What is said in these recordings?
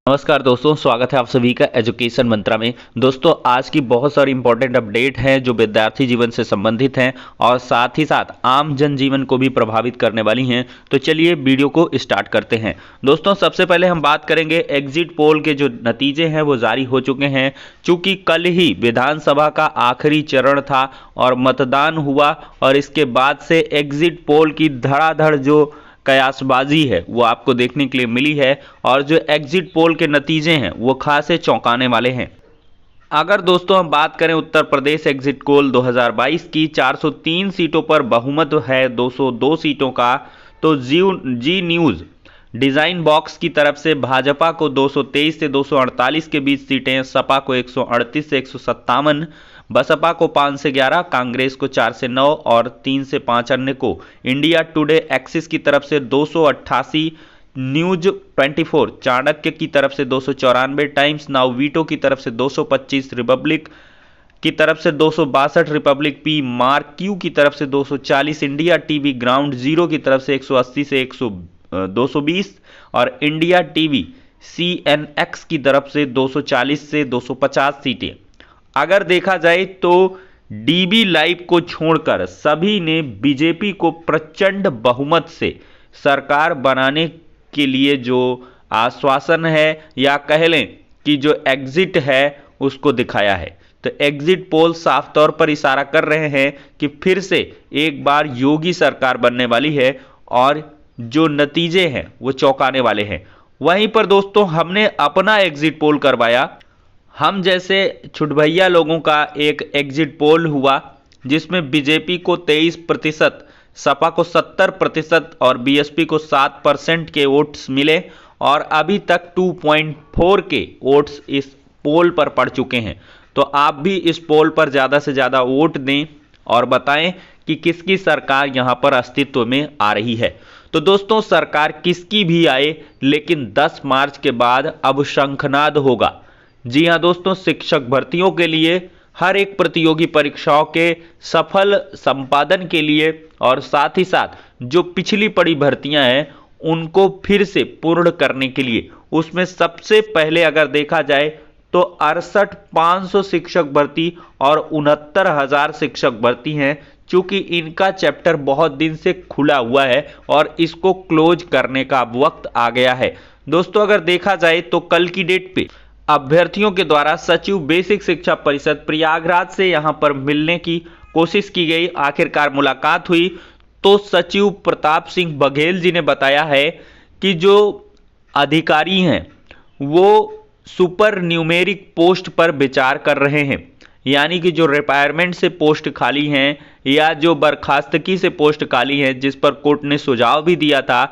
नमस्कार दोस्तों, स्वागत है आप सभी का एजुकेशन मंत्रा में। दोस्तों, आज की बहुत सारी इंपॉर्टेंट अपडेट हैं जो विद्यार्थी जीवन से संबंधित हैं और साथ ही साथ आम जनजीवन को भी प्रभावित करने वाली हैं। तो चलिए वीडियो को स्टार्ट करते हैं। दोस्तों, सबसे पहले हम बात करेंगे एग्जिट पोल के जो नतीजे हैं वो जारी हो चुके हैं। चूंकि कल ही विधानसभा का आखिरी चरण था और मतदान हुआ और इसके बाद से एग्जिट पोल की धड़ाधड़ जो कयासबाजी है वो आपको देखने के लिए मिली है और जो एग्जिट पोल के नतीजे हैं वो खासे चौंकाने वाले हैं। अगर दोस्तों हम बात करें उत्तर प्रदेश एग्जिट पोल 2022 की, 403 सीटों पर बहुमत है 202 सीटों का। तो जी न्यूज़ डिज़ाइन बॉक्स की तरफ से भाजपा को 223 से 248 के बीच सीटें, सपा को 138 से 157, बसपा को 5 से 11, कांग्रेस को 4 से 9 और 3 से 5 अन्य को। इंडिया टुडे एक्सिस की तरफ से 288, न्यूज 24 चाणक्य की तरफ से 294, टाइम्स नाउ वीटो की तरफ से 225, रिपब्लिक की तरफ से 262, रिपब्लिक पी मार्क क्यू की तरफ से 240, इंडिया टीवी ग्राउंड जीरो की तरफ से 180 से 220 और इंडिया टीवी CNX की तरफ से 240 से 250 सीटें। अगर देखा जाए तो DB लाइव को छोड़कर सभी ने बीजेपी को प्रचंड बहुमत से सरकार बनाने के लिए जो आश्वासन है या कह लें कि जो एग्जिट है उसको दिखाया है। तो एग्जिट पोल साफ तौर पर इशारा कर रहे हैं कि फिर से एक बार योगी सरकार बनने वाली है और जो नतीजे हैं वो चौंकाने वाले हैं। वहीं पर दोस्तों हमने अपना एग्जिट पोल करवाया। हम जैसे छुटभैया लोगों का एक एग्जिट पोल हुआ जिसमें बीजेपी को 23%, सपा को 70% और बीएसपी को 7% के वोट्स मिले और अभी तक 2.4 के वोट्स इस पोल पर पड़ चुके हैं। तो आप भी इस पोल पर ज़्यादा से ज़्यादा वोट दें और बताएं कि किसकी सरकार यहां पर अस्तित्व में आ रही है। तो दोस्तों, सरकार किसकी भी आए लेकिन 10 मार्च के बाद अब शंखनाद होगा। जी हां दोस्तों, शिक्षक भर्तियों के लिए, हर एक प्रतियोगी परीक्षाओं के सफल संपादन के लिए और साथ ही साथ जो पिछली पड़ी भर्तियां हैं उनको फिर से पूर्ण करने के लिए, उसमें सबसे पहले अगर देखा जाए तो 68,500 शिक्षक भर्ती और 69,000 शिक्षक भर्ती हैं। चूंकि इनका चैप्टर बहुत दिन से खुला हुआ है और इसको क्लोज करने का अब वक्त आ गया है। दोस्तों, अगर देखा जाए तो कल की डेट पे अभ्यर्थियों के द्वारा सचिव बेसिक शिक्षा परिषद प्रयागराज से यहां पर मिलने की कोशिश की गई। आखिरकार मुलाकात हुई तो सचिव प्रताप सिंह बघेल जी ने बताया है कि जो अधिकारी हैं वो सुपर न्यूमेरिक पोस्ट पर विचार कर रहे हैं, यानी कि जो रिटायरमेंट से पोस्ट खाली हैं या जो बर्खास्तगी से पोस्ट खाली हैं जिस पर कोर्ट ने सुझाव भी दिया था,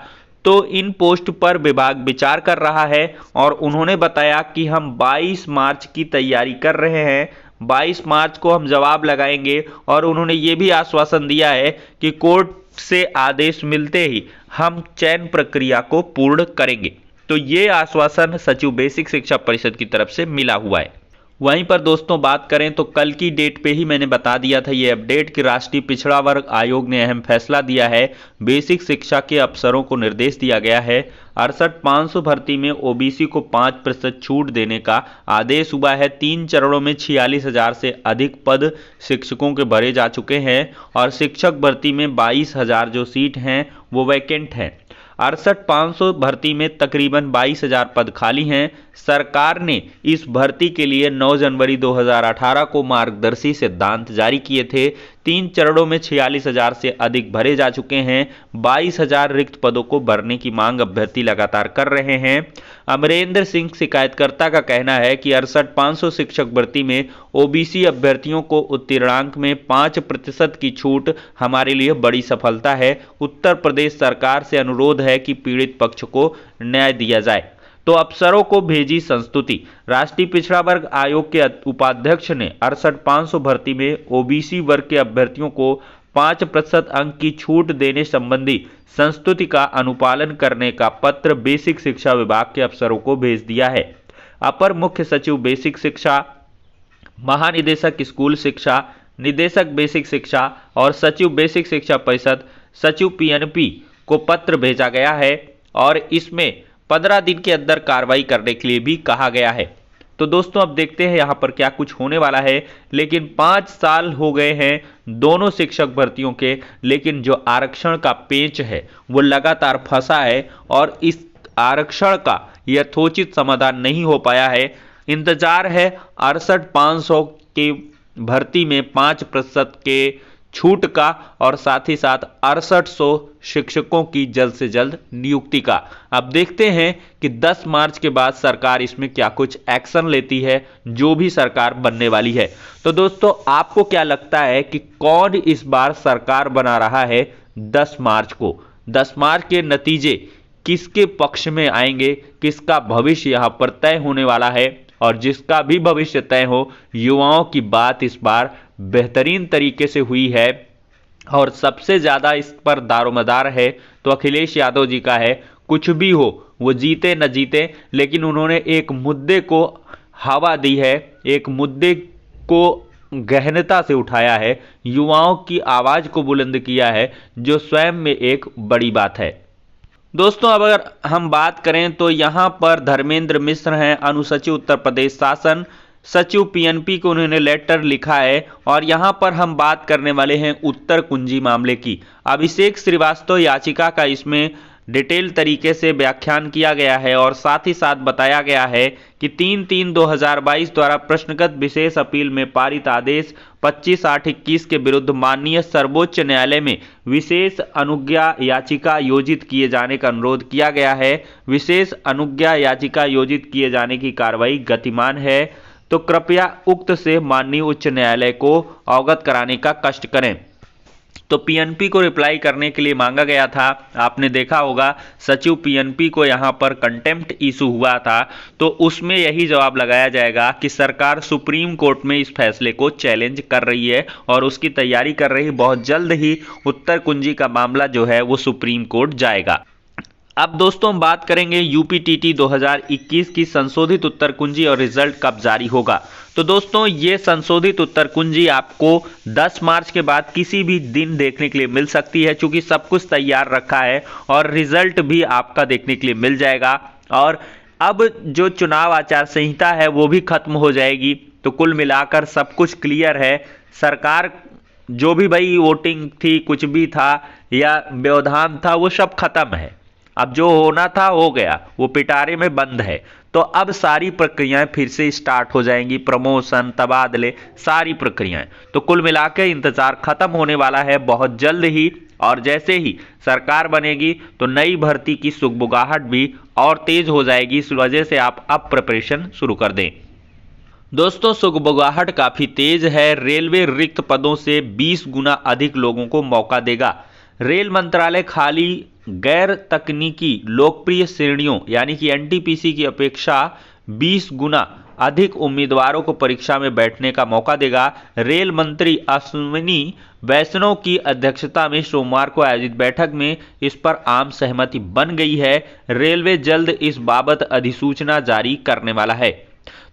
तो इन पोस्ट पर विभाग विचार कर रहा है। और उन्होंने बताया कि हम 22 मार्च की तैयारी कर रहे हैं, 22 मार्च को हम जवाब लगाएंगे और उन्होंने ये भी आश्वासन दिया है कि कोर्ट से आदेश मिलते ही हम चयन प्रक्रिया को पूर्ण करेंगे। तो ये आश्वासन सचिव बेसिक शिक्षा परिषद की तरफ से मिला हुआ है। वहीं पर दोस्तों बात करें तो कल की डेट पे ही मैंने बता दिया था ये अपडेट कि राष्ट्रीय पिछड़ा वर्ग आयोग ने अहम फैसला दिया है। बेसिक शिक्षा के अफसरों को निर्देश दिया गया है। 68,500 भर्ती में ओबीसी को 5% छूट देने का आदेश हुआ है। 3 चरणों में 46,000 से अधिक पद शिक्षकों के भरे जा चुके हैं और शिक्षक भर्ती में 22,000 जो सीट हैं वो वैकेंट हैं। 68,500 भर्ती में तकरीबन 22,000 पद खाली हैं। सरकार ने इस भर्ती के लिए 9 जनवरी 2018 को मार्गदर्शी सिद्धांत जारी किए थे। 3 चरणों में 46,000 से अधिक भरे जा चुके हैं। 22,000 रिक्त पदों को भरने की मांग अभ्यर्थी लगातार कर रहे हैं। अमरेंद्र सिंह शिकायतकर्ता का कहना है कि 68,500 शिक्षक भर्ती में ओबीसी अभ्यर्थियों को उत्तीर्णांक में 5% की छूट हमारे लिए बड़ी सफलता है। उत्तर प्रदेश सरकार से अनुरोध है कि पीड़ित पक्ष को न्याय दिया जाए। तो अफसरों को भेजी संस्तुति। राष्ट्रीय पिछड़ा वर्ग आयोग के उपाध्यक्ष ने 68,500 भर्ती में ओबीसी वर्ग के अभ्यर्थियों को 5% अंक की छूट देने संबंधी संस्तुति का अनुपालन करने का पत्र बेसिक शिक्षा विभाग के अफसरों को भेज दिया है। अपर मुख्य सचिव बेसिक शिक्षा, महानिदेशक स्कूल शिक्षा, निदेशक बेसिक शिक्षा और सचिव बेसिक शिक्षा परिषद, सचिव PNP को पत्र भेजा गया है और इसमें 15 दिन के अंदर कार्रवाई करने के लिए भी कहा गया है। तो दोस्तों अब देखते हैं यहाँ पर क्या कुछ होने वाला है। लेकिन 5 साल हो गए हैं दोनों शिक्षक भर्तियों के, लेकिन जो आरक्षण का पेंच है वो लगातार फंसा है और इस आरक्षण का यथोचित समाधान नहीं हो पाया है। इंतजार है 68,500 की भर्ती में 5% के छूट का और साथ ही साथ 6800 शिक्षकों की जल्द से जल्द नियुक्ति का। अब देखते हैं कि 10 मार्च के बाद सरकार इसमें क्या कुछ एक्शन लेती है, जो भी सरकार बनने वाली है। तो दोस्तों आपको क्या लगता है कि कौन इस बार सरकार बना रहा है 10 मार्च को? 10 मार्च के नतीजे किसके पक्ष में आएंगे, किसका भविष्य यहां पर तय होने वाला है? और जिसका भी भविष्य तय हो, युवाओं की बात इस बार बेहतरीन तरीके से हुई है और सबसे ज्यादा इस पर दारोमदार है तो अखिलेश यादव जी का है। कुछ भी हो, वो जीते न जीते, लेकिन उन्होंने एक मुद्दे को हवा दी है, एक मुद्दे को गहनता से उठाया है, युवाओं की आवाज को बुलंद किया है, जो स्वयं में एक बड़ी बात है। दोस्तों अब अगर हम बात करें तो यहां पर धर्मेंद्र मिश्र हैं, अनुसचिव उत्तर प्रदेश शासन सचिव पीएनपी को उन्होंने लेटर लिखा है। और यहां पर हम बात करने वाले हैं उत्तर कुंजी मामले की। अभिषेक श्रीवास्तव याचिका का इसमें डिटेल तरीके से व्याख्यान किया गया है और साथ ही साथ बताया गया है कि 3/3/2022 द्वारा प्रश्नगत विशेष अपील में पारित आदेश 25/8/21 के विरुद्ध माननीय सर्वोच्च न्यायालय में विशेष अनुज्ञा याचिका योजित किए जाने का अनुरोध किया गया है। विशेष अनुज्ञा याचिका योजित किए जाने की कार्रवाई गतिमान है, तो कृपया उक्त से माननीय उच्च न्यायालय को अवगत कराने का कष्ट करें। तो पीएनपी को रिप्लाई करने के लिए मांगा गया था। आपने देखा होगा सचिव पीएनपी को यहां पर कंटेम्प्ट इशू हुआ था, तो उसमें यही जवाब लगाया जाएगा कि सरकार सुप्रीम कोर्ट में इस फैसले को चैलेंज कर रही है और उसकी तैयारी कर रही है। बहुत जल्द ही उत्तर कुंजी का मामला जो है वो सुप्रीम कोर्ट जाएगा। अब दोस्तों हम बात करेंगे यूपीटीटी 2021 की संशोधित उत्तर कुंजी और रिजल्ट कब जारी होगा। तो दोस्तों ये संशोधित उत्तर कुंजी आपको 10 मार्च के बाद किसी भी दिन देखने के लिए मिल सकती है, क्योंकि सब कुछ तैयार रखा है और रिजल्ट भी आपका देखने के लिए मिल जाएगा। और अब जो चुनाव आचार संहिता है वो भी खत्म हो जाएगी, तो कुल मिलाकर सब कुछ क्लियर है। सरकार जो भी भाई वोटिंग थी, कुछ भी था या व्यवधान था, वो सब खत्म है। अब जो होना था हो गया, वो पिटारे में बंद है। तो अब सारी प्रक्रियाएं फिर से स्टार्ट हो जाएंगी, प्रमोशन, तबादले, सारी प्रक्रियाएं। तो कुल मिलाकर इंतजार खत्म होने वाला है बहुत जल्द ही। और जैसे ही सरकार बनेगी तो नई भर्ती की सुगबुगाहट भी और तेज हो जाएगी। इस वजह से आप अब प्रिपरेशन शुरू कर दें। दोस्तों सुगबुगाहट काफी तेज है। रेलवे रिक्त पदों से 20 गुना अधिक लोगों को मौका देगा। रेल मंत्रालय खाली गैर तकनीकी लोकप्रिय श्रेणियों यानी कि एनटीपीसी की अपेक्षा 20 गुना अधिक उम्मीदवारों को परीक्षा में बैठने का मौका देगा। रेल मंत्री अश्विनी वैष्णव की अध्यक्षता में सोमवार को आयोजित बैठक में इस पर आम सहमति बन गई है। रेलवे जल्द इस बाबत अधिसूचना जारी करने वाला है।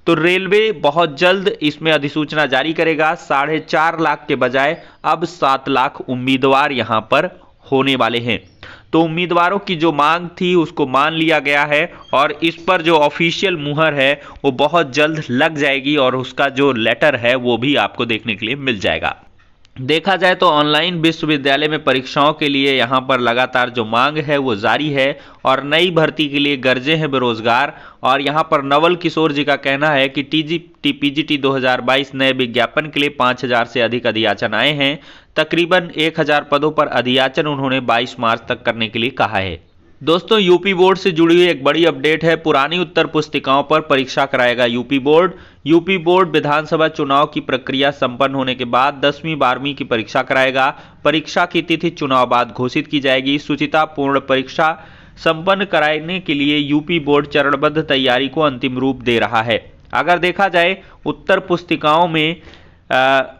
तो रेलवे बहुत जल्द इसमें अधिसूचना जारी करेगा। 4.5 लाख के बजाय अब 7 लाख उम्मीदवार यहां पर होने वाले हैं। तो उम्मीदवारों की जो मांग थी उसको मान लिया गया है और इस पर जो ऑफिशियल मुहर है वो बहुत जल्द लग जाएगी और उसका जो लेटर है वो भी आपको देखने के लिए मिल जाएगा। देखा जाए तो ऑनलाइन विश्वविद्यालय में परीक्षाओं के लिए यहां पर लगातार जो मांग है वो जारी है और नई भर्ती के लिए गरजे हैं बेरोजगार। और यहां पर नवल किशोर जी का कहना है कि पीजीटी 2022 नए विज्ञापन के लिए 5000 से अधिक अधियाचन आए हैं। तकरीबन 1000 पदों पर अधियाचन उन्होंने 22 मार्च तक करने के लिए कहा है। दोस्तों यूपी बोर्ड से जुड़ी हुई एक बड़ी अपडेट है। पुरानी उत्तर पुस्तिकाओं पर परीक्षा कराएगा यूपी बोर्ड। यूपी बोर्ड विधानसभा चुनाव की प्रक्रिया संपन्न होने के बाद 10वीं 12वीं की परीक्षा कराएगा। परीक्षा की तिथि चुनाव बाद घोषित की जाएगी। शुचितापूर्ण परीक्षा संपन्न कराने के लिए यूपी बोर्ड चरणबद्ध तैयारी को अंतिम रूप दे रहा है। अगर देखा जाए उत्तर पुस्तिकाओं में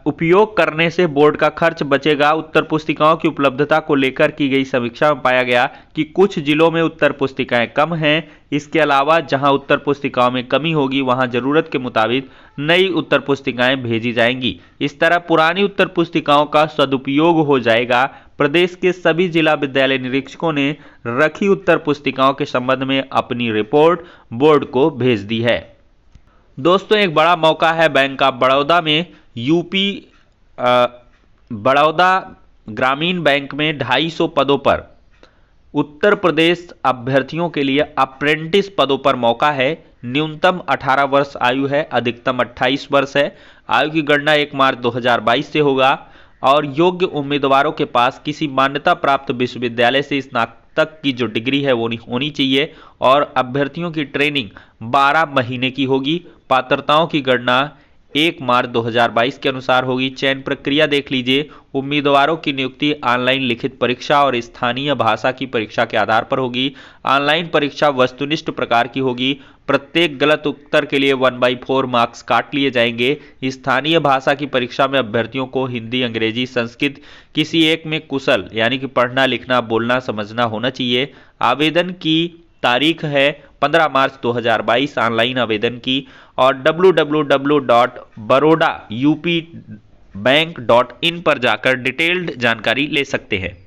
उपयोग करने से बोर्ड का खर्च बचेगा। उत्तर पुस्तिकाओं की उपलब्धता को लेकर की गई समीक्षा में पाया गया कि कुछ जिलों में उत्तर पुस्तिकाएं कम हैं। इसके अलावा जहां उत्तर पुस्तिकाओं में कमी होगी वहां जरूरत के मुताबिक नई उत्तर पुस्तिकाएं भेजी जाएंगी। इस तरह पुरानी उत्तर पुस्तिकाओं का सदुपयोग हो जाएगा। प्रदेश के सभी जिला विद्यालय निरीक्षकों ने रखी उत्तर पुस्तिकाओं के संबंध में अपनी रिपोर्ट बोर्ड को भेज दी है। दोस्तों, एक बड़ा मौका है बैंक ऑफ बड़ौदा में। यूपी बड़ौदा ग्रामीण बैंक में 250 पदों पर उत्तर प्रदेश अभ्यर्थियों के लिए अप्रेंटिस पदों पर मौका है। न्यूनतम 18 वर्ष आयु है, अधिकतम 28 वर्ष है। आयु की गणना 1 मार्च 2022 से होगा और योग्य उम्मीदवारों के पास किसी मान्यता प्राप्त विश्वविद्यालय से स्नातक की जो डिग्री है वो होनी चाहिए और अभ्यर्थियों की ट्रेनिंग 12 महीने की होगी। पात्रताओं की गणना 1 मार्च 2022 के अनुसार होगी। चयन प्रक्रिया देख लीजिए। उम्मीदवारों की नियुक्ति ऑनलाइन लिखित परीक्षा और स्थानीय भाषा की परीक्षा के आधार पर होगी। ऑनलाइन परीक्षा वस्तुनिष्ठ प्रकार की होगी। प्रत्येक गलत उत्तर के लिए 1/4 मार्क्स काट लिए जाएंगे। स्थानीय भाषा की परीक्षा में अभ्यर्थियों को हिंदी, अंग्रेजी, संस्कृत किसी एक में कुशल यानी कि पढ़ना, लिखना, बोलना, समझना होना चाहिए। आवेदन की तारीख है 15 मार्च 2022 ऑनलाइन आवेदन की और www.barodaupbank.in पर जाकर डिटेल्ड जानकारी ले सकते हैं।